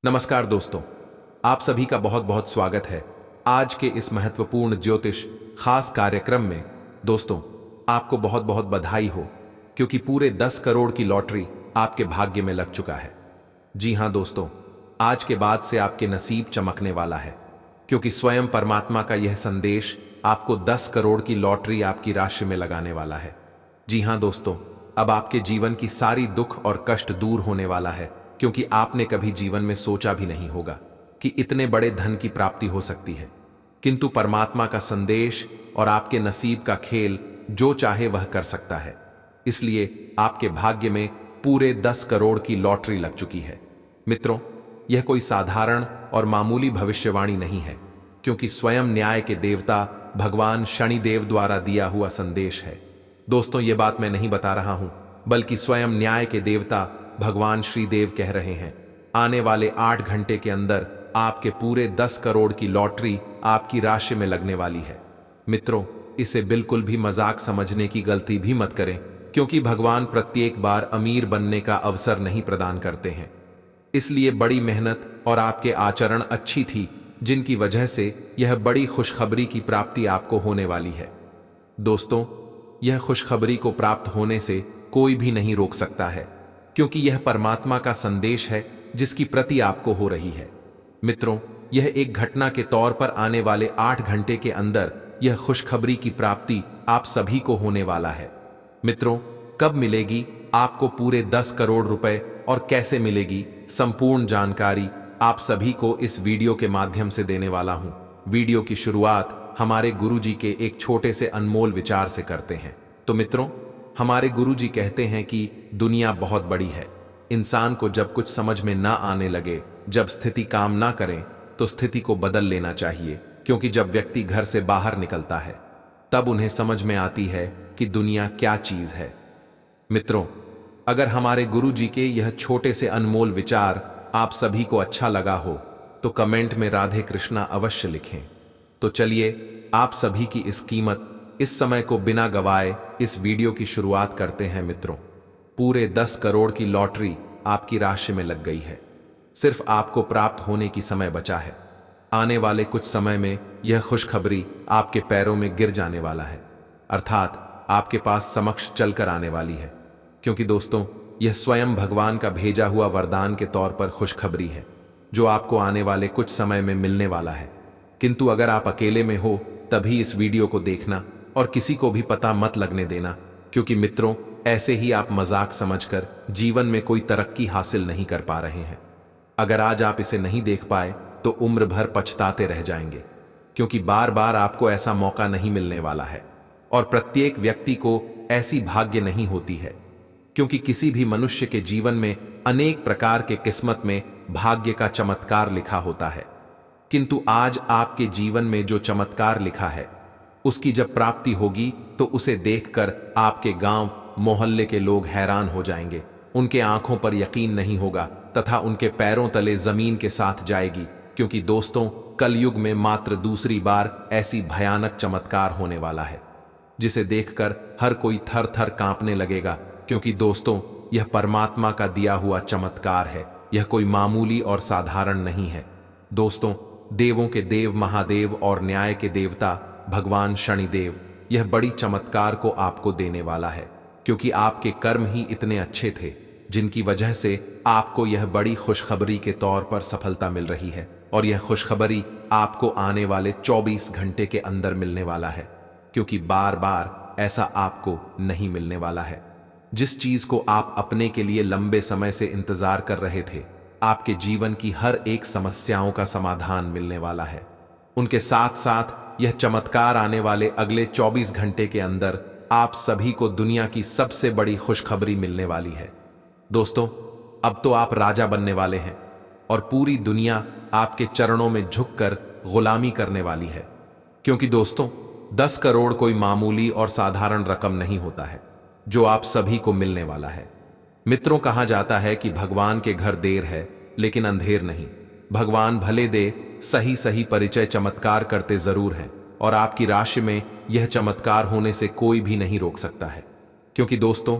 नमस्कार दोस्तों, आप सभी का बहुत बहुत स्वागत है आज के इस महत्वपूर्ण ज्योतिष खास कार्यक्रम में। दोस्तों, आपको बहुत बहुत बधाई हो क्योंकि पूरे 10 करोड़ की लॉटरी आपके भाग्य में लग चुका है। जी हां दोस्तों, आज के बाद से आपके नसीब चमकने वाला है क्योंकि स्वयं परमात्मा का यह संदेश आपको 10 करोड़ की लॉटरी आपकी राशि में लगाने वाला है। जी हां दोस्तों, अब आपके जीवन की सारी दुख और कष्ट दूर होने वाला है क्योंकि आपने कभी जीवन में सोचा भी नहीं होगा कि इतने बड़े धन की प्राप्ति हो सकती है। किंतु परमात्मा का संदेश और आपके नसीब का खेल जो चाहे वह कर सकता है, इसलिए आपके भाग्य में पूरे 10 करोड़ की लॉटरी लग चुकी है। मित्रों, यह कोई साधारण और मामूली भविष्यवाणी नहीं है क्योंकि स्वयं न्याय के देवता भगवान शनिदेव द्वारा दिया हुआ संदेश है। दोस्तों, यह बात मैं नहीं बता रहा हूं, बल्कि स्वयं न्याय के देवता भगवान श्रीदेव कह रहे हैं। आने वाले 8 घंटे के अंदर आपके पूरे 10 करोड़ की लॉटरी आपकी राशि में लगने वाली है। मित्रों, इसे बिल्कुल भी मजाक समझने की गलती भी मत करें क्योंकि भगवान प्रत्येक बार अमीर बनने का अवसर नहीं प्रदान करते हैं। इसलिए बड़ी मेहनत और आपके आचरण अच्छी थी जिनकी वजह से यह बड़ी खुशखबरी की प्राप्ति आपको होने वाली है। दोस्तों, यह खुशखबरी को प्राप्त होने से कोई भी नहीं रोक सकता है क्योंकि यह परमात्मा का संदेश है जिसकी प्रति आपको हो रही है। मित्रों, यह एक घटना के तौर पर आने वाले 8 घंटे के अंदर यह खुशखबरी की प्राप्ति आप सभी को होने वाला है। मित्रों, कब मिलेगी आपको पूरे 10 करोड़ रुपए और कैसे मिलेगी, संपूर्ण जानकारी आप सभी को इस वीडियो के माध्यम से देने वाला हूं। वीडियो की शुरुआत हमारे गुरुजी के एक छोटे से अनमोल विचार से करते हैं। तो मित्रों, हमारे गुरुजी कहते हैं कि दुनिया बहुत बड़ी है। इंसान को जब कुछ समझ में ना आने लगे, जब स्थिति काम ना करें, तो स्थिति को बदल लेना चाहिए क्योंकि जब व्यक्ति घर से बाहर निकलता है तब उन्हें समझ में आती है कि दुनिया क्या चीज है। मित्रों, अगर हमारे गुरुजी के यह छोटे से अनमोल विचार आप सभी को अच्छा लगा हो तो कमेंट में राधे कृष्णा अवश्य लिखें। तो चलिए आप सभी की इस कीमत इस समय को बिना गवाए इस वीडियो की शुरुआत करते हैं। मित्रों, पूरे 10 करोड़ की लॉटरी आपकी राशि में लग गई है। सिर्फ आपको प्राप्त होने की समय बचा है। आने वाले कुछ समय में यह खुशखबरी आपके पैरों में गिर जाने वाला है, अर्थात आपके पास समक्ष चलकर आने वाली है। क्योंकि दोस्तों, यह स्वयं भगवान का भेजा हुआ वरदान के तौर पर खुशखबरी है जो आपको आने वाले कुछ समय में मिलने वाला है। किंतु अगर आप अकेले में हो तभी इस वीडियो को देखना और किसी को भी पता मत लगने देना क्योंकि मित्रों, ऐसे ही आप मजाक समझकर जीवन में कोई तरक्की हासिल नहीं कर पा रहे हैं। अगर आज आप इसे नहीं देख पाए तो उम्र भर पछताते रह जाएंगे क्योंकि बार बार आपको ऐसा मौका नहीं मिलने वाला है और प्रत्येक व्यक्ति को ऐसी भाग्य नहीं होती है क्योंकि किसी भी मनुष्य के जीवन में अनेक प्रकार के किस्मत में भाग्य का चमत्कार लिखा होता है। किंतु आज आपके जीवन में जो चमत्कार लिखा है उसकी जब प्राप्ति होगी तो उसे देखकर आपके गांव मोहल्ले के लोग हैरान हो जाएंगे। उनके आंखों पर यकीन नहीं होगा तथा उनके पैरों तले जमीन के साथ जाएगी क्योंकि दोस्तों, कलयुग में मात्र दूसरी बार ऐसी भयानक चमत्कार होने वाला है जिसे देखकर हर कोई थर थर कांपने लगेगा क्योंकि दोस्तों, यह परमात्मा का दिया हुआ चमत्कार है। यह कोई मामूली और साधारण नहीं है। दोस्तों, देवों के देव महादेव और न्याय के देवता भगवान शनिदेव यह बड़ी चमत्कार को आपको देने वाला है क्योंकि आपके कर्म ही इतने अच्छे थे जिनकी वजह से आपको यह बड़ी खुशखबरी के तौर पर सफलता मिल रही है और यह खुशखबरी आपको आने वाले 24 घंटे के अंदर मिलने वाला है क्योंकि बार बार ऐसा आपको नहीं मिलने वाला है। जिस चीज को आप अपने के लिए लंबे समय से इंतजार कर रहे थे, आपके जीवन की हर एक समस्याओं का समाधान मिलने वाला है। उनके साथ साथ यह चमत्कार आने वाले अगले 24 घंटे के अंदर आप सभी को दुनिया की सबसे बड़ी खुशखबरी मिलने वाली है। दोस्तों, अब तो आप राजा बनने वाले हैं और पूरी दुनिया आपके चरणों में झुककर गुलामी करने वाली है क्योंकि दोस्तों, 10 करोड़ कोई मामूली और साधारण रकम नहीं होता है जो आप सभी को मिलने वाला है। मित्रों, कहा जाता है कि भगवान के घर देर है लेकिन अंधेर नहीं। भगवान भले दे सही सही परिचय चमत्कार करते जरूर हैं और आपकी राशि में यह चमत्कार होने से कोई भी नहीं रोक सकता है क्योंकि दोस्तों,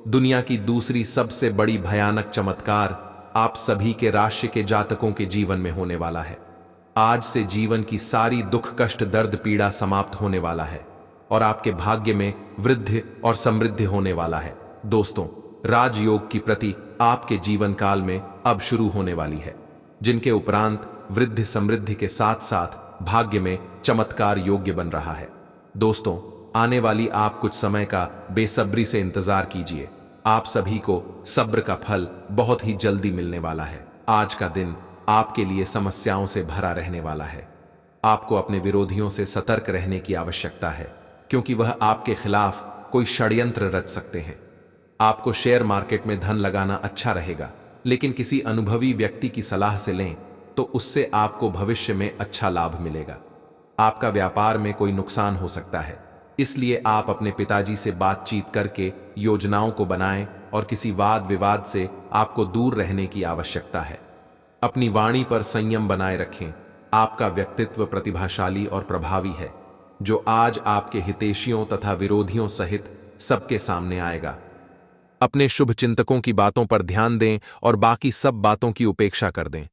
दुनिया की दूसरी सबसे बड़ी भयानक चमत्कार आप सभी के राशि के जातकों के जीवन में होने वाला है। आज से जीवन की सारी दुख कष्ट दर्द पीड़ा समाप्त होने वाला है और आपके भाग्य में वृद्धि और समृद्धि होने वाला है। दोस्तों, राजयोग की प्रति आपके जीवन काल में अब शुरू होने वाली है, जिनके उपरांत वृद्धि समृद्धि के साथ साथ भाग्य में चमत्कार योग्य बन रहा है। दोस्तों, आने वाली आप कुछ समय का बेसब्री से इंतजार कीजिए। आप सभी को सब्र का फल बहुत ही जल्दी मिलने वाला है। आज का दिन आपके लिए समस्याओं से भरा रहने वाला है। आपको अपने विरोधियों से सतर्क रहने की आवश्यकता है, क्योंकि वह आपके खिलाफ कोई षड्यंत्र रच सकते हैं। आपको शेयर मार्केट में धन लगाना अच्छा रहेगा, लेकिन किसी अनुभवी व्यक्ति की सलाह से लें तो उससे आपको भविष्य में अच्छा लाभ मिलेगा। आपका व्यापार में कोई नुकसान हो सकता है, इसलिए आप अपने पिताजी से बातचीत करके योजनाओं को बनाएं और किसी वाद विवाद से आपको दूर रहने की आवश्यकता है। अपनी वाणी पर संयम बनाए रखें। आपका व्यक्तित्व प्रतिभाशाली और प्रभावी है, जो आज आपके हितैषियों तथा विरोधियों सहित सबके सामने आएगा। अपने शुभ चिंतकों की बातों पर ध्यान दें और बाकी सब बातों की उपेक्षा कर दें।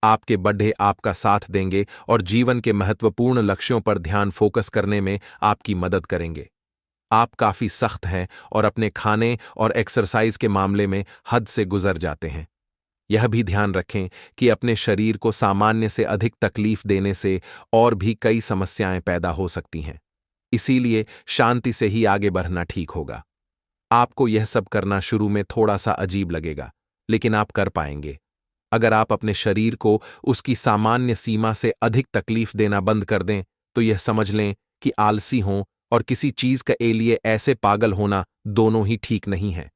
आपके बढ़े आपका साथ देंगे और जीवन के महत्वपूर्ण लक्ष्यों पर ध्यान फोकस करने में आपकी मदद करेंगे। आप काफी सख्त हैं और अपने खाने और एक्सरसाइज के मामले में हद से गुजर जाते हैं। यह भी ध्यान रखें कि अपने शरीर को सामान्य से अधिक तकलीफ देने से और भी कई समस्याएं पैदा हो सकती हैं। इसीलिए शांति से ही आगे बढ़ना ठीक होगा। आपको यह सब करना शुरू में थोड़ा सा अजीब लगेगा, लेकिन आप कर पाएंगे। अगर आप अपने शरीर को उसकी सामान्य सीमा से अधिक तकलीफ देना बंद कर दें, तो यह समझ लें कि आलसी हों और किसी चीज के लिए ऐसे पागल होना दोनों ही ठीक नहीं है।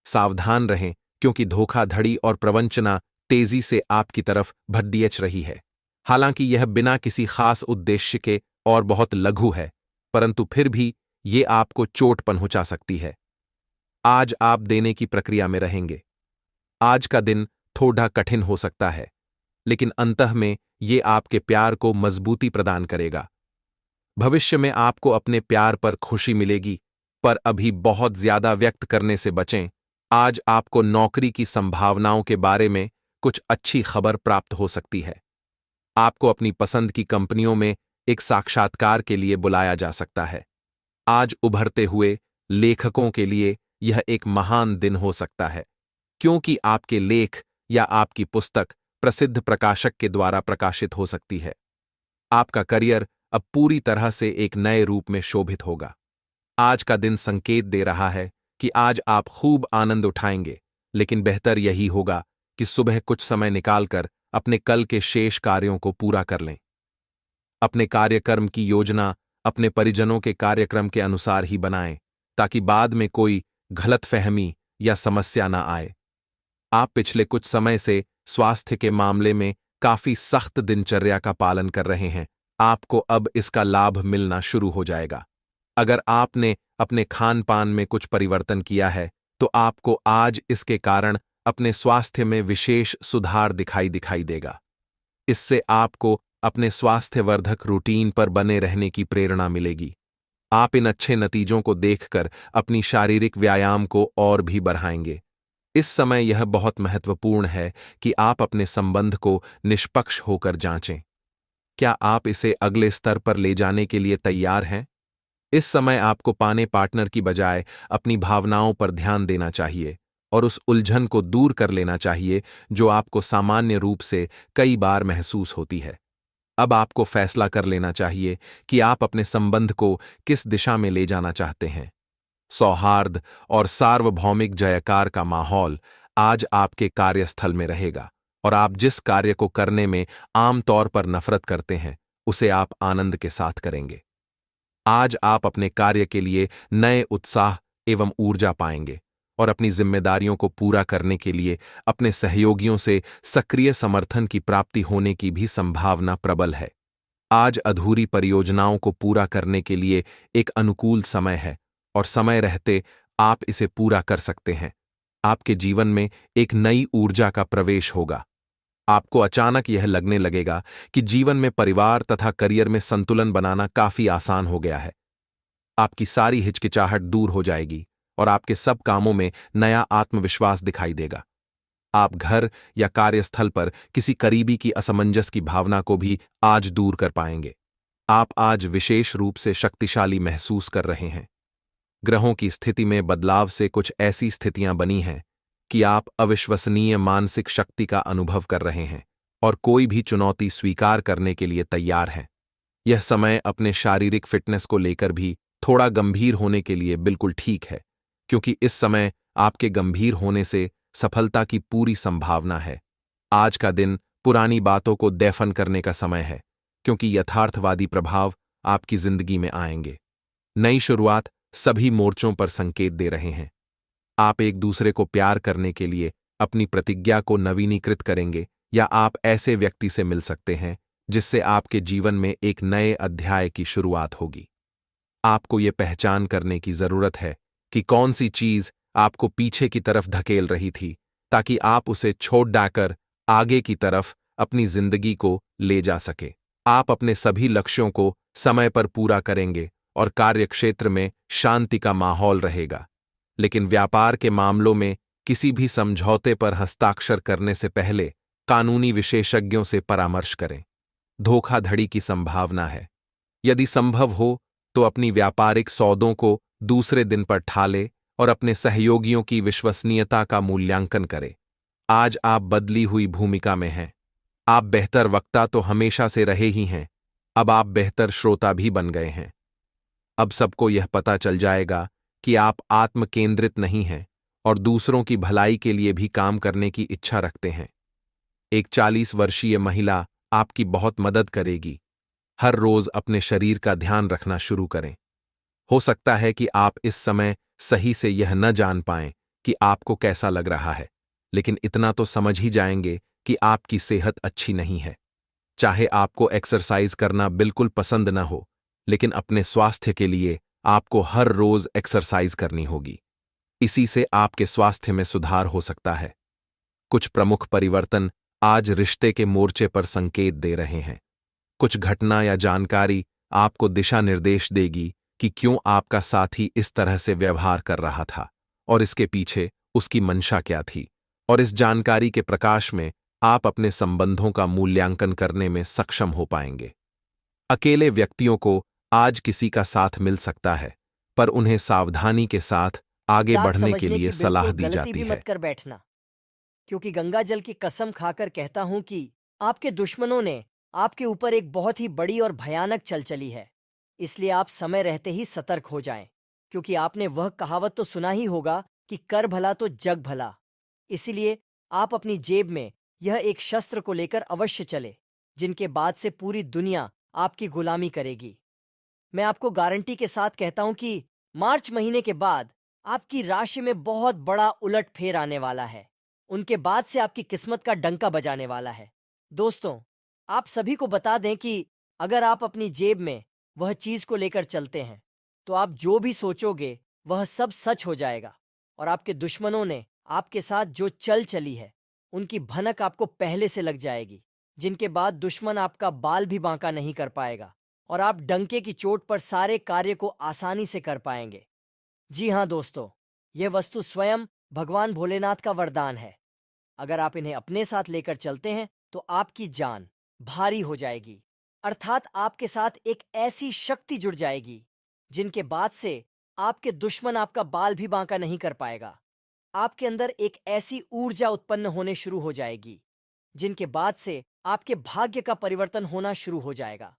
सावधान रहें, क्योंकि धोखाधड़ी और प्रवंचना तेजी से आपकी तरफ भद्दियच रही है। हालांकि यह बिना किसी खास उद्देश्य के और बहुत लघु है, परंतु फिर भी ये आपको चोट पहुंचा सकती है। आज आप देने की प्रक्रिया में रहेंगे। आज का दिन थोड़ा कठिन हो सकता है, लेकिन अंतः में ये आपके प्यार को मजबूती प्रदान करेगा। भविष्य में आपको अपने प्यार पर खुशी मिलेगी, पर अभी बहुत ज्यादा व्यक्त करने से बचें। आज आपको नौकरी की संभावनाओं के बारे में कुछ अच्छी खबर प्राप्त हो सकती है। आपको अपनी पसंद की कंपनियों में एक साक्षात्कार के लिए बुलाया जा सकता है। आज उभरते हुए लेखकों के लिए यह एक महान दिन हो सकता है, क्योंकि आपके लेख या आपकी पुस्तक प्रसिद्ध प्रकाशक के द्वारा प्रकाशित हो सकती है। आपका करियर अब पूरी तरह से एक नए रूप में शोभित होगा। आज का दिन संकेत दे रहा है कि आज आप खूब आनंद उठाएंगे, लेकिन बेहतर यही होगा कि सुबह कुछ समय निकालकर अपने कल के शेष कार्यों को पूरा कर लें। अपने कार्यक्रम की योजना अपने परिजनों के कार्यक्रम के अनुसार ही बनाएं, ताकि बाद में कोई गलतफहमी या समस्या ना आए। आप पिछले कुछ समय से स्वास्थ्य के मामले में काफी सख्त दिनचर्या का पालन कर रहे हैं। आपको अब इसका लाभ मिलना शुरू हो जाएगा। अगर आपने अपने खान पान में कुछ परिवर्तन किया है, तो आपको आज इसके कारण अपने स्वास्थ्य में विशेष सुधार दिखाई देगा। इससे आपको अपने स्वास्थ्यवर्धक रूटीन पर बने रहने की प्रेरणा मिलेगी। आप इन अच्छे नतीजों को देखकर अपनी शारीरिक व्यायाम को और भी बढ़ाएंगे। इस समय यह बहुत महत्वपूर्ण है कि आप अपने संबंध को निष्पक्ष होकर जांचें। क्या आप इसे अगले स्तर पर ले जाने के लिए तैयार हैं? इस समय आपको पाने पार्टनर की बजाय अपनी भावनाओं पर ध्यान देना चाहिए और उस उलझन को दूर कर लेना चाहिए जो आपको सामान्य रूप से कई बार महसूस होती है। अब आपको फैसला कर लेना चाहिए कि आप अपने संबंध को किस दिशा में ले जाना चाहते हैं। सौहार्द और सार्वभौमिक जयकार का माहौल आज आपके कार्यस्थल में रहेगा और आप जिस कार्य को करने में आमतौर पर नफरत करते हैं, उसे आप आनंद के साथ करेंगे। आज आप अपने कार्य के लिए नए उत्साह एवं ऊर्जा पाएंगे और अपनी जिम्मेदारियों को पूरा करने के लिए अपने सहयोगियों से सक्रिय समर्थन की प्राप्ति होने की भी संभावना प्रबल है। आज अधूरी परियोजनाओं को पूरा करने के लिए एक अनुकूल समय है और समय रहते आप इसे पूरा कर सकते हैं। आपके जीवन में एक नई ऊर्जा का प्रवेश होगा। आपको अचानक यह लगने लगेगा कि जीवन में परिवार तथा करियर में संतुलन बनाना काफी आसान हो गया है। आपकी सारी हिचकिचाहट दूर हो जाएगी और आपके सब कामों में नया आत्मविश्वास दिखाई देगा। आप घर या कार्यस्थल पर किसी करीबी की असमंजस की भावना को भी आज दूर कर पाएंगे। आप आज विशेष रूप से शक्तिशाली महसूस कर रहे हैं। ग्रहों की स्थिति में बदलाव से कुछ ऐसी स्थितियां बनी हैं कि आप अविश्वसनीय मानसिक शक्ति का अनुभव कर रहे हैं और कोई भी चुनौती स्वीकार करने के लिए तैयार हैं। यह समय अपने शारीरिक फिटनेस को लेकर भी थोड़ा गंभीर होने के लिए बिल्कुल ठीक है, क्योंकि इस समय आपके गंभीर होने से सफलता की पूरी संभावना है। आज का दिन पुरानी बातों को दफन करने का समय है, क्योंकि यथार्थवादी प्रभाव आपकी जिंदगी में आएंगे। नई शुरुआत सभी मोर्चों पर संकेत दे रहे हैं। आप एक दूसरे को प्यार करने के लिए अपनी प्रतिज्ञा को नवीनीकृत करेंगे, या आप ऐसे व्यक्ति से मिल सकते हैं जिससे आपके जीवन में एक नए अध्याय की शुरुआत होगी। आपको ये पहचान करने की जरूरत है कि कौन सी चीज आपको पीछे की तरफ धकेल रही थी, ताकि आप उसे छोड़ डाकर आगे की तरफ अपनी जिंदगी को ले जा सके। आप अपने सभी लक्ष्यों को समय पर पूरा करेंगे और कार्यक्षेत्र में शांति का माहौल रहेगा। लेकिन व्यापार के मामलों में किसी भी समझौते पर हस्ताक्षर करने से पहले कानूनी विशेषज्ञों से परामर्श करें। धोखाधड़ी की संभावना है। यदि संभव हो तो अपनी व्यापारिक सौदों को दूसरे दिन पर ठाले और अपने सहयोगियों की विश्वसनीयता का मूल्यांकन करें। आज आप बदली हुई भूमिका में हैं। आप बेहतर वक्ता तो हमेशा से रहे ही हैं, अब आप बेहतर श्रोता भी बन गए हैं। अब सबको यह पता चल जाएगा कि आप आत्म केंद्रित नहीं हैं और दूसरों की भलाई के लिए भी काम करने की इच्छा रखते हैं। एक 40 वर्षीय महिला आपकी बहुत मदद करेगी। हर रोज अपने शरीर का ध्यान रखना शुरू करें। हो सकता है कि आप इस समय सही से यह न जान पाएं कि आपको कैसा लग रहा है, लेकिन इतना तो समझ ही जाएंगे कि आपकी सेहत अच्छी नहीं है। चाहे आपको एक्सरसाइज करना बिल्कुल पसंद न हो, लेकिन अपने स्वास्थ्य के लिए आपको हर रोज एक्सरसाइज करनी होगी। इसी से आपके स्वास्थ्य में सुधार हो सकता है। कुछ प्रमुख परिवर्तन आज रिश्ते के मोर्चे पर संकेत दे रहे हैं। कुछ घटना या जानकारी आपको दिशा निर्देश देगी कि क्यों आपका साथी इस तरह से व्यवहार कर रहा था और इसके पीछे उसकी मंशा क्या थी। और इस जानकारी के प्रकाश में आप अपने संबंधों का मूल्यांकन करने में सक्षम हो पाएंगे। अकेले व्यक्तियों को आज किसी का साथ मिल सकता है, पर उन्हें सावधानी के साथ आगे जाग बढ़ने के समझने लिए की सलाह बिल्कुल दी गलती जाती भी है। मत कर बैठना, क्योंकि गंगा जल की कसम खाकर कहता हूं कि आपके दुश्मनों ने आपके ऊपर एक बहुत ही बड़ी और भयानक चल चली है। इसलिए आप समय रहते ही सतर्क हो जाएं, क्योंकि आपने वह कहावत तो सुना ही होगा कि कर भला तो जग भला। इसीलिए आप अपनी जेब में यह एक शस्त्र को लेकर अवश्य चले, जिनके बाद से पूरी दुनिया आपकी गुलामी करेगी। मैं आपको गारंटी के साथ कहता हूं कि मार्च महीने के बाद आपकी राशि में बहुत बड़ा उलटफेर आने वाला है। उनके बाद से आपकी किस्मत का डंका बजाने वाला है। दोस्तों, आप सभी को बता दें कि अगर आप अपनी जेब में वह चीज को लेकर चलते हैं, तो आप जो भी सोचोगे वह सब सच हो जाएगा। और आपके दुश्मनों ने आपके साथ जो चल चली है, उनकी भनक आपको पहले से लग जाएगी, जिनके बाद दुश्मन आपका बाल भी बांका नहीं कर पाएगा और आप डंके की चोट पर सारे कार्य को आसानी से कर पाएंगे। जी हाँ दोस्तों, यह वस्तु स्वयं भगवान भोलेनाथ का वरदान है। अगर आप इन्हें अपने साथ लेकर चलते हैं तो आपकी जान भारी हो जाएगी, अर्थात आपके साथ एक ऐसी शक्ति जुड़ जाएगी जिनके बाद से आपके दुश्मन आपका बाल भी बांका नहीं कर पाएगा। आपके अंदर एक ऐसी ऊर्जा उत्पन्न होने शुरू हो जाएगी जिनके बाद से आपके भाग्य का परिवर्तन होना शुरू हो जाएगा।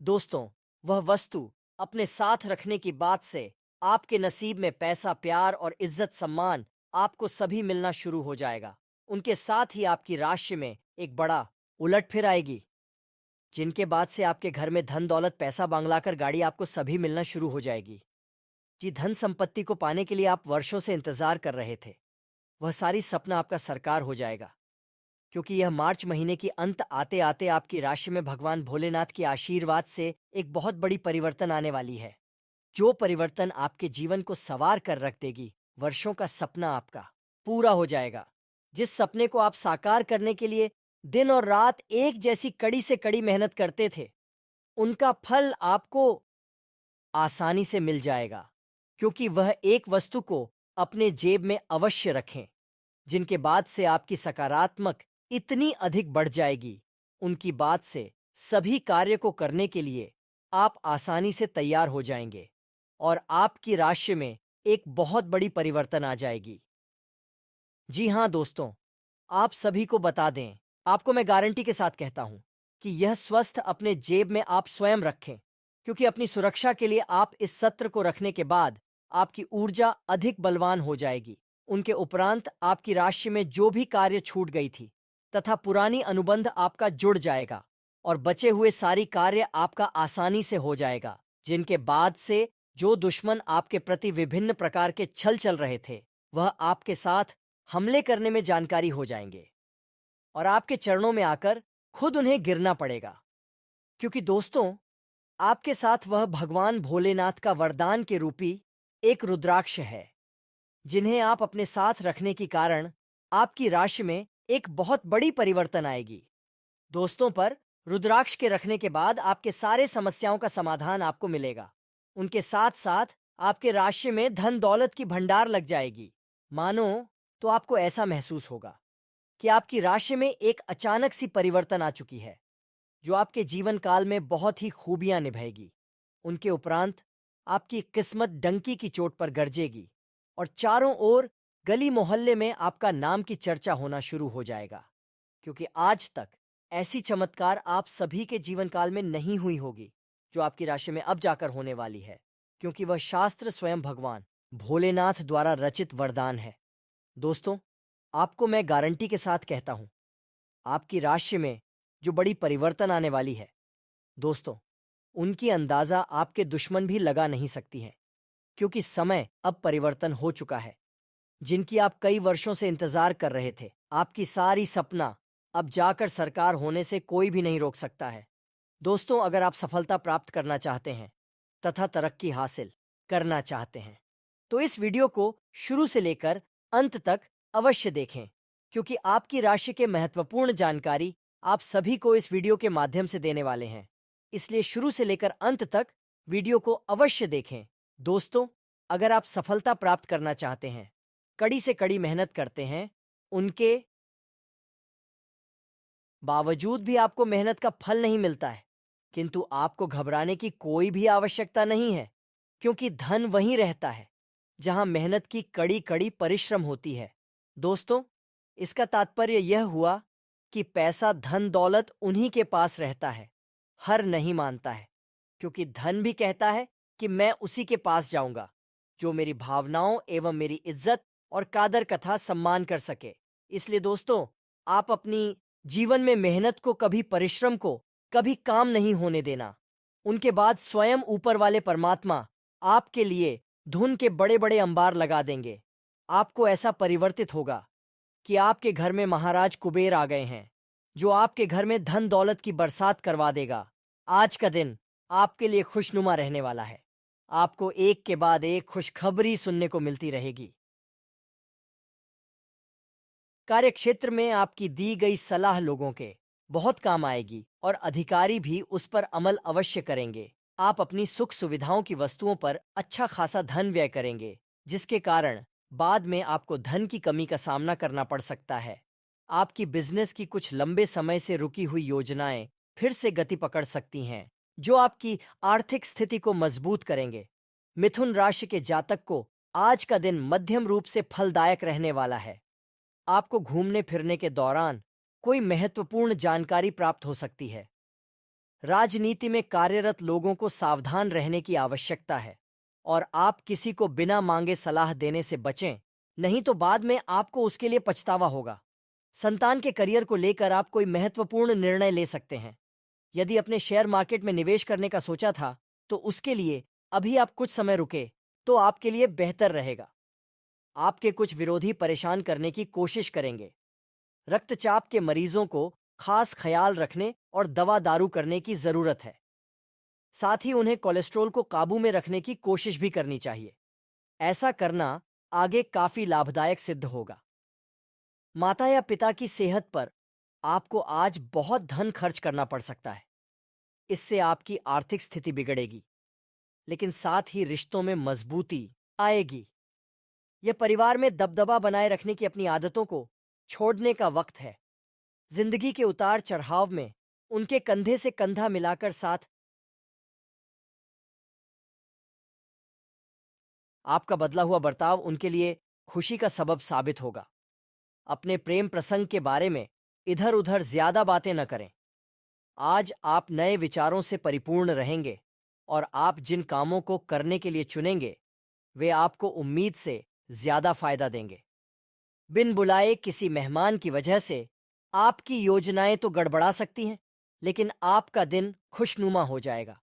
दोस्तों, वह वस्तु अपने साथ रखने की बात से आपके नसीब में पैसा, प्यार और इज्जत सम्मान आपको सभी मिलना शुरू हो जाएगा। उनके साथ ही आपकी राशि में एक बड़ा उलटफेर आएगी, जिनके बाद से आपके घर में धन दौलत, पैसा, बांग्ला कर गाड़ी आपको सभी मिलना शुरू हो जाएगी। जी, धन संपत्ति को पाने के लिए आप वर्षों से इंतजार कर रहे थे, वह सारी सपना आपका साकार हो जाएगा, क्योंकि यह मार्च महीने की अंत आते आते आपकी राशि में भगवान भोलेनाथ के आशीर्वाद से एक बहुत बड़ी परिवर्तन आने वाली है, जो परिवर्तन आपके जीवन को सवार कर रख देगी। वर्षों का सपना आपका पूरा हो जाएगा। जिस सपने को आप साकार करने के लिए दिन और रात एक जैसी कड़ी से कड़ी मेहनत करते थे, उनका फल आपको आसानी से मिल जाएगा, क्योंकि वह एक वस्तु को अपने जेब में अवश्य रखें। जिनके बाद से आपकी सकारात्मक इतनी अधिक बढ़ जाएगी, उनकी बात से सभी कार्य को करने के लिए आप आसानी से तैयार हो जाएंगे और आपकी राशि में एक बहुत बड़ी परिवर्तन आ जाएगी। जी हाँ दोस्तों, आप सभी को बता दें, आपको मैं गारंटी के साथ कहता हूं कि यह स्वस्थ अपने जेब में आप स्वयं रखें, क्योंकि अपनी सुरक्षा के लिए आप इस सत्र को रखने के बाद आपकी ऊर्जा अधिक बलवान हो जाएगी। उनके उपरांत आपकी राशि में जो भी कार्य छूट गई थी तथा पुरानी अनुबंध आपका जुड़ जाएगा और बचे हुए सारी कार्य आपका आसानी से हो जाएगा, जिनके बाद से जो दुश्मन आपके प्रति विभिन्न प्रकार के छल चल रहे थे, वह आपके साथ हमले करने में जानकारी हो जाएंगे और आपके चरणों में आकर खुद उन्हें गिरना पड़ेगा। क्योंकि दोस्तों, आपके साथ वह भगवान भोलेनाथ का वरदान के रूपी एक रुद्राक्ष है, जिन्हें आप अपने साथ रखने के कारण आपकी राशि में एक बहुत बड़ी परिवर्तन आएगी। दोस्तों, पर रुद्राक्ष के रखने के बाद आपके सारे समस्याओं का समाधान आपको मिलेगा। उनके साथ साथ आपके राशि में धन दौलत की भंडार लग जाएगी। मानो तो आपको ऐसा महसूस होगा कि आपकी राशि में एक अचानक सी परिवर्तन आ चुकी है, जो आपके जीवन काल में बहुत ही खूबियां निभाएगी। उनके उपरांत आपकी किस्मत डंकी की चोट पर गरजेगी और चारों ओर गली मोहल्ले में आपका नाम की चर्चा होना शुरू हो जाएगा, क्योंकि आज तक ऐसी चमत्कार आप सभी के जीवन काल में नहीं हुई होगी जो आपकी राशि में अब जाकर होने वाली है, क्योंकि वह शास्त्र स्वयं भगवान भोलेनाथ द्वारा रचित वरदान है। दोस्तों, आपको मैं गारंटी के साथ कहता हूं, आपकी राशि में जो बड़ी परिवर्तन आने वाली है, दोस्तों, उनकी अंदाजा आपके दुश्मन भी लगा नहीं सकती हैं, क्योंकि समय अब परिवर्तन हो चुका है। जिनकी आप कई वर्षों से इंतजार कर रहे थे, आपकी सारी सपना अब जाकर सरकार होने से कोई भी नहीं रोक सकता है। दोस्तों, अगर आप सफलता प्राप्त करना चाहते हैं तथा तरक्की हासिल करना चाहते हैं, तो इस वीडियो को शुरू से लेकर अंत तक अवश्य देखें, क्योंकि आपकी राशि के महत्वपूर्ण जानकारी आप सभी को इस वीडियो के माध्यम से देने वाले हैं। इसलिए शुरू से लेकर अंत तक वीडियो को अवश्य देखें। दोस्तों, अगर आप सफलता प्राप्त करना चाहते हैं, कड़ी से कड़ी मेहनत करते हैं, उनके बावजूद भी आपको मेहनत का फल नहीं मिलता है, किंतु आपको घबराने की कोई भी आवश्यकता नहीं है, क्योंकि धन वहीं रहता है जहां मेहनत की कड़ी कड़ी परिश्रम होती है। दोस्तों, इसका तात्पर्य यह हुआ कि पैसा धन दौलत उन्हीं के पास रहता है, हर नहीं मानता है, क्योंकि धन भी कहता है कि मैं उसी के पास जाऊंगा जो मेरी भावनाओं एवं मेरी इज्जत और कादर कथा सम्मान कर सके। इसलिए दोस्तों, आप अपनी जीवन में मेहनत को कभी, परिश्रम को कभी काम नहीं होने देना। उनके बाद स्वयं ऊपर वाले परमात्मा आपके लिए धुन के बड़े बड़े अंबार लगा देंगे। आपको ऐसा परिवर्तित होगा कि आपके घर में महाराज कुबेर आ गए हैं, जो आपके घर में धन दौलत की बरसात करवा देगा। आज का दिन आपके लिए खुशनुमा रहने वाला है। आपको एक के बाद एक खुशखबरी सुनने को मिलती रहेगी। कार्यक्षेत्र में आपकी दी गई सलाह लोगों के बहुत काम आएगी और अधिकारी भी उस पर अमल अवश्य करेंगे। आप अपनी सुख सुविधाओं की वस्तुओं पर अच्छा खासा धन व्यय करेंगे, जिसके कारण बाद में आपको धन की कमी का सामना करना पड़ सकता है। आपकी बिजनेस की कुछ लंबे समय से रुकी हुई योजनाएं फिर से गति पकड़ सकती हैं, जो आपकी आर्थिक स्थिति को मजबूत करेंगे। मिथुन राशि के जातक को आज का दिन मध्यम रूप से फलदायक रहने वाला है। आपको घूमने फिरने के दौरान कोई महत्वपूर्ण जानकारी प्राप्त हो सकती है। राजनीति में कार्यरत लोगों को सावधान रहने की आवश्यकता है और आप किसी को बिना मांगे सलाह देने से बचें, नहीं तो बाद में आपको उसके लिए पछतावा होगा। संतान के करियर को लेकर आप कोई महत्वपूर्ण निर्णय ले सकते हैं। यदि अपने शेयर मार्केट में निवेश करने का सोचा था, तो उसके लिए अभी आप कुछ समय रुके तो आपके लिए बेहतर रहेगा। आपके कुछ विरोधी परेशान करने की कोशिश करेंगे। रक्तचाप के मरीजों को खास ख्याल रखने और दवा दारू करने की जरूरत है। साथ ही उन्हें कोलेस्ट्रॉल को काबू में रखने की कोशिश भी करनी चाहिए। ऐसा करना आगे काफी लाभदायक सिद्ध होगा। माता या पिता की सेहत पर आपको आज बहुत धन खर्च करना पड़ सकता है। इससे आपकी आर्थिक स्थिति बिगड़ेगी, लेकिन साथ ही रिश्तों में मजबूती आएगी। यह परिवार में दबदबा बनाए रखने की अपनी आदतों को छोड़ने का वक्त है। जिंदगी के उतार चढ़ाव में उनके कंधे से कंधा मिलाकर साथ आपका बदला हुआ बर्ताव उनके लिए खुशी का सबब साबित होगा। अपने प्रेम प्रसंग के बारे में इधर उधर ज्यादा बातें न करें। आज आप नए विचारों से परिपूर्ण रहेंगे और आप जिन कामों को करने के लिए चुनेंगे वे आपको उम्मीद से ज्यादा फायदा देंगे। बिन बुलाए किसी मेहमान की वजह से आपकी योजनाएं तो गड़बड़ा सकती हैं, लेकिन आपका दिन खुशनुमा हो जाएगा।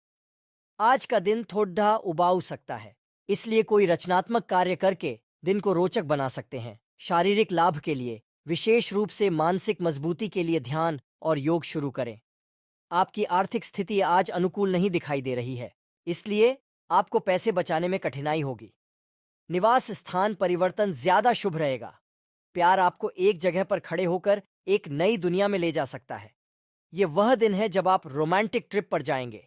आज का दिन थोड़ा उबाऊ सकता है, इसलिए कोई रचनात्मक कार्य करके दिन को रोचक बना सकते हैं। शारीरिक लाभ के लिए, विशेष रूप से मानसिक मजबूती के लिए ध्यान और योग शुरू करें। आपकी आर्थिक स्थिति आज अनुकूल नहीं दिखाई दे रही है, इसलिए आपको पैसे बचाने में कठिनाई होगी। निवास स्थान परिवर्तन ज्यादा शुभ रहेगा। प्यार आपको एक जगह पर खड़े होकर एक नई दुनिया में ले जा सकता है। यह वह दिन है जब आप रोमांटिक ट्रिप पर जाएंगे।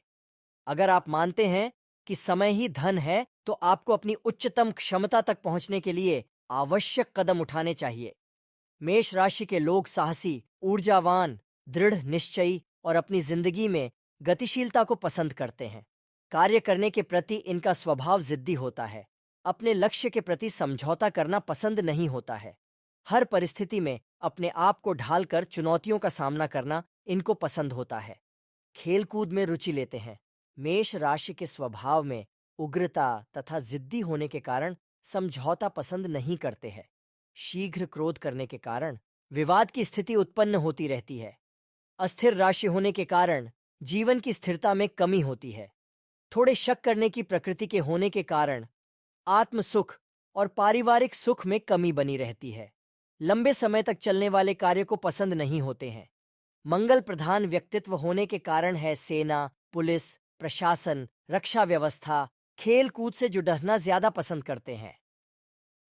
अगर आप मानते हैं कि समय ही धन है, तो आपको अपनी उच्चतम क्षमता तक पहुंचने के लिए आवश्यक कदम उठाने चाहिए। मेष राशि के लोग साहसी, ऊर्जावान, दृढ़ निश्चयी और अपनी जिंदगी में गतिशीलता को पसंद करते हैं। कार्य करने के प्रति इनका स्वभाव जिद्दी होता है। अपने लक्ष्य के प्रति समझौता करना पसंद नहीं होता है। हर परिस्थिति में अपने आप को ढालकर चुनौतियों का सामना करना इनको पसंद होता है। खेलकूद में रुचि लेते हैं। मेष राशि के स्वभाव में उग्रता तथा जिद्दी होने के कारण समझौता पसंद नहीं करते हैं। शीघ्र क्रोध करने के कारण विवाद की स्थिति उत्पन्न होती रहती है। अस्थिर राशि होने के कारण जीवन की स्थिरता में कमी होती है। थोड़े शक करने की प्रकृति के होने के कारण आत्म सुख और पारिवारिक सुख में कमी बनी रहती है। लंबे समय तक चलने वाले कार्य को पसंद नहीं होते हैं। मंगल प्रधान व्यक्तित्व होने के कारण है सेना, पुलिस, प्रशासन, रक्षा व्यवस्था, खेल कूद से जुड़ना ज्यादा पसंद करते हैं।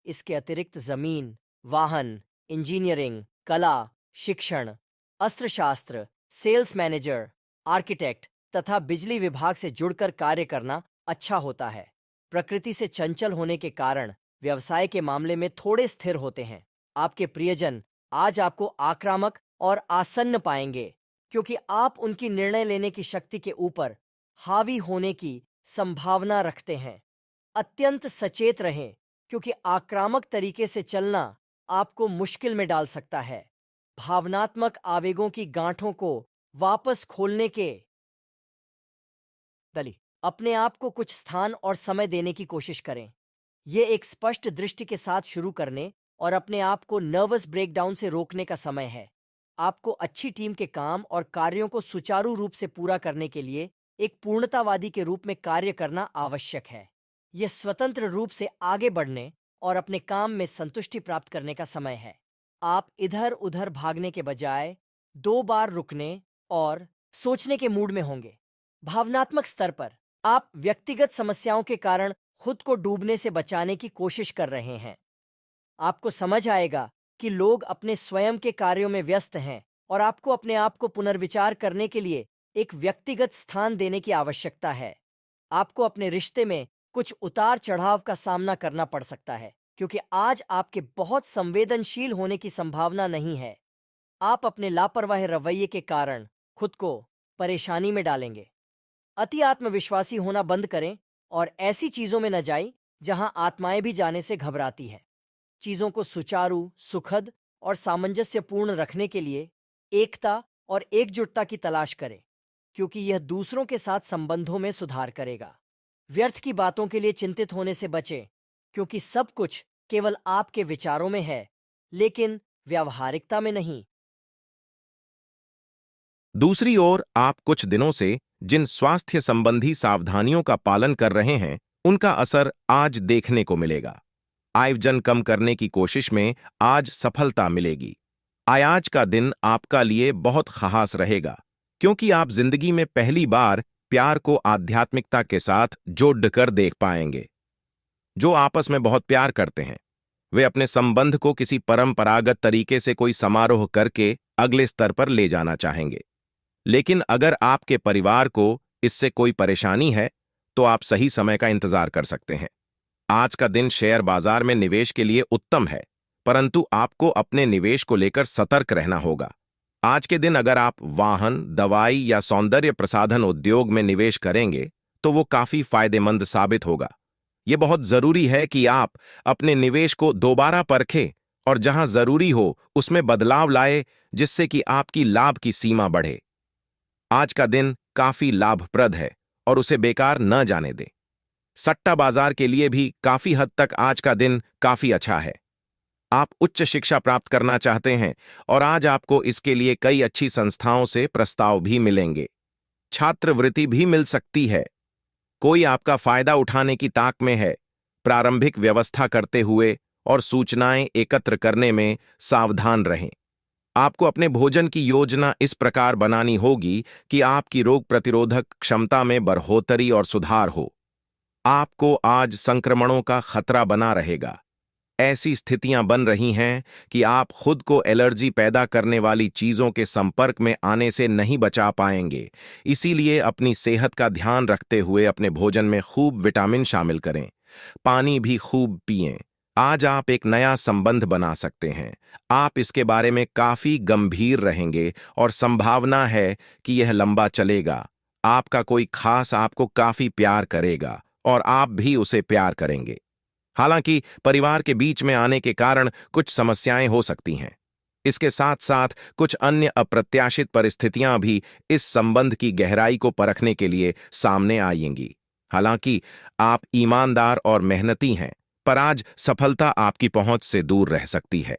इसके अतिरिक्त जमीन, वाहन, इंजीनियरिंग, कला, शिक्षण, अस्त्रशास्त्र, सेल्स मैनेजर, आर्किटेक्ट तथा बिजली विभाग से जुड़कर कार्य करना अच्छा होता है। प्रकृति से चंचल होने के कारण व्यवसाय के मामले में थोड़े स्थिर होते हैं। आपके प्रियजन आज आपको आक्रामक और आसन्न पाएंगे, क्योंकि आप उनकी निर्णय लेने की शक्ति के ऊपर हावी होने की संभावना रखते हैं। अत्यंत सचेत रहें, क्योंकि आक्रामक तरीके से चलना आपको मुश्किल में डाल सकता है। भावनात्मक आवेगों की गांठों को वापस खोलने के दली अपने आप को कुछ स्थान और समय देने की कोशिश करें। ये एक स्पष्ट दृष्टि के साथ शुरू करने और अपने आप को नर्वस ब्रेकडाउन से रोकने का समय है। आपको अच्छी टीम के काम और कार्यों को सुचारू रूप से पूरा करने के लिए एक पूर्णतावादी के रूप में कार्य करना आवश्यक है। यह स्वतंत्र रूप से आगे बढ़ने और अपने काम में संतुष्टि प्राप्त करने का समय है। आप इधर उधर भागने के बजाय 2 बार रुकने और सोचने के मूड में होंगे। भावनात्मक स्तर पर आप व्यक्तिगत समस्याओं के कारण खुद को डूबने से बचाने की कोशिश कर रहे हैं। आपको समझ आएगा कि लोग अपने स्वयं के कार्यों में व्यस्त हैं और आपको अपने आप को पुनर्विचार करने के लिए एक व्यक्तिगत स्थान देने की आवश्यकता है। आपको अपने रिश्ते में कुछ उतार चढ़ाव का सामना करना पड़ सकता है, क्योंकि आज आपके बहुत संवेदनशील होने की संभावना नहीं है। आप अपने लापरवाह रवैये के कारण खुद को परेशानी में डालेंगे। अति आत्मविश्वासी होना बंद करें और ऐसी चीजों में न जाएं जहां आत्माएं भी जाने से घबराती है। चीजों को सुचारू, सुखद और सामंजस्यपूर्ण रखने के लिए एकता और एकजुटता की तलाश करें, क्योंकि यह दूसरों के साथ संबंधों में सुधार करेगा। व्यर्थ की बातों के लिए चिंतित होने से बचें, क्योंकि सब कुछ केवल आपके विचारों में है, लेकिन व्यावहारिकता में नहीं। दूसरी ओर, आप कुछ दिनों से जिन स्वास्थ्य संबंधी सावधानियों का पालन कर रहे हैं, उनका असर आज देखने को मिलेगा। आयवजन कम करने की कोशिश में आज सफलता मिलेगी। आज का दिन आपका लिए बहुत खास रहेगा, क्योंकि आप जिंदगी में पहली बार प्यार को आध्यात्मिकता के साथ जोड़कर देख पाएंगे। जो आपस में बहुत प्यार करते हैं, वे अपने संबंध को किसी परंपरागत तरीके से कोई समारोह करके अगले स्तर पर ले जाना चाहेंगे। लेकिन अगर आपके परिवार को इससे कोई परेशानी है, तो आप सही समय का इंतजार कर सकते हैं। आज का दिन शेयर बाजार में निवेश के लिए उत्तम है, परंतु आपको अपने निवेश को लेकर सतर्क रहना होगा। आज के दिन अगर आप वाहन, दवाई या सौंदर्य प्रसाधन उद्योग में निवेश करेंगे तो वो काफी फायदेमंद साबित होगा। ये बहुत जरूरी है कि आप अपने निवेश को दोबारा परखें और जहां जरूरी हो उसमें बदलाव लाए, जिससे कि आपकी लाभ की सीमा बढ़े। आज का दिन काफी लाभप्रद है और उसे बेकार न जाने दें। सट्टा बाजार के लिए भी काफी हद तक आज का दिन काफी अच्छा है। आप उच्च शिक्षा प्राप्त करना चाहते हैं और आज आपको इसके लिए कई अच्छी संस्थाओं से प्रस्ताव भी मिलेंगे। छात्रवृत्ति भी मिल सकती है। कोई आपका फायदा उठाने की ताक में है। प्रारंभिक व्यवस्था करते हुए और सूचनाएं एकत्र करने में सावधान रहें। आपको अपने भोजन की योजना इस प्रकार बनानी होगी कि आपकी रोग प्रतिरोधक क्षमता में बढ़ोतरी और सुधार हो। आपको आज संक्रमणों का खतरा बना रहेगा। ऐसी स्थितियां बन रही हैं कि आप खुद को एलर्जी पैदा करने वाली चीजों के संपर्क में आने से नहीं बचा पाएंगे। इसीलिए अपनी सेहत का ध्यान रखते हुए अपने भोजन में खूब विटामिन शामिल करें। पानी भी खूब पिएं। आज आप एक नया संबंध बना सकते हैं। आप इसके बारे में काफी गंभीर रहेंगे और संभावना है कि यह लंबा चलेगा। आपका कोई खास आपको काफी प्यार करेगा और आप भी उसे प्यार करेंगे। हालांकि परिवार के बीच में आने के कारण कुछ समस्याएं हो सकती हैं। इसके साथ साथ कुछ अन्य अप्रत्याशित परिस्थितियां भी इस संबंध की गहराई को परखने के लिए सामने आएंगी। हालांकि आप ईमानदार और मेहनती हैं, पर आज सफलता आपकी पहुंच से दूर रह सकती है।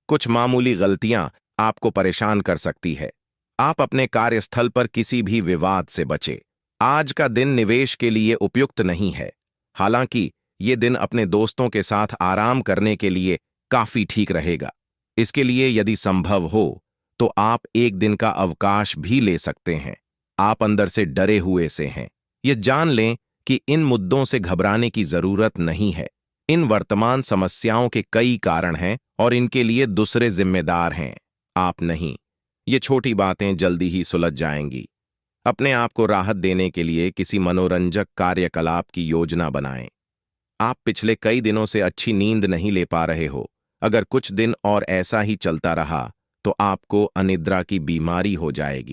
कुछ मामूली गलतियां आपको परेशान कर सकती है। आप अपने कार्यस्थल पर किसी भी विवाद से बचें। आज का दिन निवेश के लिए उपयुक्त नहीं है। हालांकि ये दिन अपने दोस्तों के साथ आराम करने के लिए काफी ठीक रहेगा। इसके लिए यदि संभव हो तो आप एक दिन का अवकाश भी ले सकते हैं। आप अंदर से डरे हुए से हैं। ये जान लें कि इन मुद्दों से घबराने की जरूरत नहीं है। इन वर्तमान समस्याओं के कई कारण हैं और इनके लिए दूसरे जिम्मेदार हैं, आप नहीं। ये छोटी बातें जल्दी ही सुलझ जाएंगी। अपने आप को राहत देने के लिए किसी मनोरंजक कार्यकलाप की योजना बनाएं। आप पिछले कई दिनों से अच्छी नींद नहीं ले पा रहे हो। अगर कुछ दिन और ऐसा ही चलता रहा तो आपको अनिद्रा की बीमारी हो जाएगी।